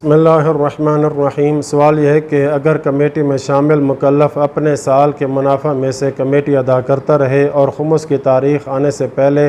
बिस्मिल्लाहिर्रहमानिर्रहीम। सवाल यह है कि अगर कमेटी में शामिल मुकल्लफ अपने साल के मुनाफा में से कमेटी अदा करता रहे और खुमुस की तारीख़ आने से पहले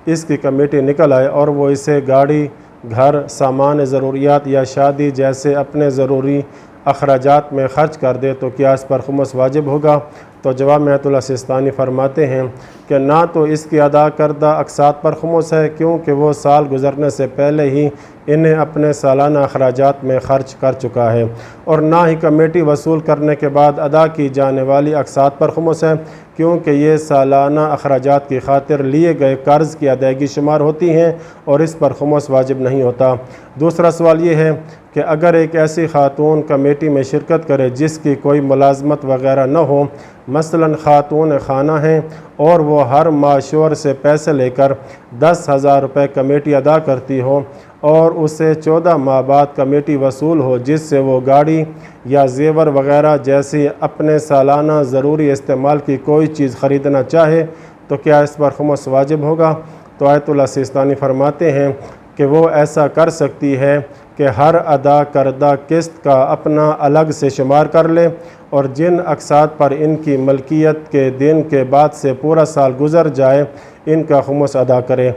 इसकी कमेटी निकल आए और वो इसे गाड़ी, घर, सामान ज़रूरियात या शादी जैसे अपने ज़रूरी अखराजात में ख़र्च कर दे तो क्या इस पर खुमुस वाजिब होगा? तो जवाब में आयतुल्लाह सिस्तानी फरमाते हैं कि ना तो इसकी अदा करदा अक़सात पर खुमुस है, क्योंकि वो साल गुज़रने से पहले ही इन्हें अपने सालाना अखराजात में ख़र्च कर चुका है, और ना ही कमेटी वसूल करने के बाद अदा की जाने वाली अक़सात पर खुमुस है, क्योंकि ये सालाना अखराजात की खातिर लिए गए कर्ज़ की अदायगी शुमार होती हैं और इस पर खुमुस वाजिब नहीं होता। दूसरा सवाल ये है कि अगर एक ऐसी खातून कमेटी में शिरकत करे जिसकी कोई मुलाजमत वग़ैरह न हो, मसलन खातून खाना हैं और वो हर माशूर से पैसे लेकर 10,000 रुपये कमेटी अदा करती हो और उसे 14 माह बाद कमेटी वसूल हो जिससे वो गाड़ी या ज़ेवर वग़ैरह जैसी अपने सालाना ज़रूरी इस्तेमाल की कोई चीज़ ख़रीदना चाहे तो क्या इस पर खुमुस वाजिब होगा? तो आयतुल्लाह सिस्तानी फरमाते हैं कि वो ऐसा कर सकती है कि हर अदा करदा किस्त का अपना अलग से शुमार कर ले और जिन अक़सात पर इनकी मलकियत के दिन के बाद से पूरा साल गुज़र जाए इनका खुमुस अदा करे।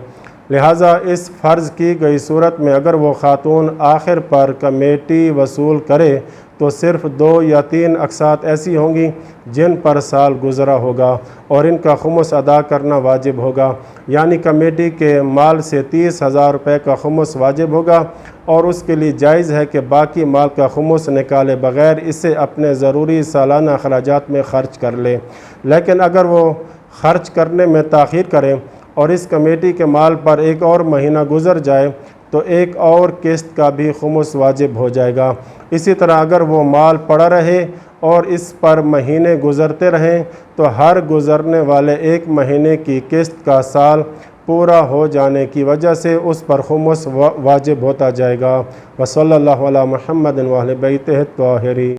लिहाजा इस फ़र्ज़ की गई सूरत में अगर वो खातून आखिर पर कमेटी वसूल करे तो सिर्फ़ 2 या 3 अक़सात ऐसी होंगी जिन पर साल गुज़रा होगा और इनका खुमुस अदा करना वाजिब होगा, यानी कमेटी के माल से 30,000 रुपये का खुमुस वाजिब होगा और उसके लिए जायज़ है कि बाकी माल का खुमुस निकाले बग़ैर इसे अपने ज़रूरी सालाना अखराजात में ख़र्च कर ले। लेकिन अगर वो ख़र्च करने में ताख़ीर करें और इस कमेटी के माल पर एक और महीना गुज़र जाए तो एक और किस्त का भी खुमुस वाजिब हो जाएगा। इसी तरह अगर वो माल पड़ा रहे और इस पर महीने गुज़रते रहें तो हर गुज़रने वाले एक महीने की किस्त का साल पूरा हो जाने की वजह से उस पर खुमुस वाजिब होता जाएगा। व सल्लल्लाहु अला मुहम्मद व अहले बैतिही त्वाहिरीन।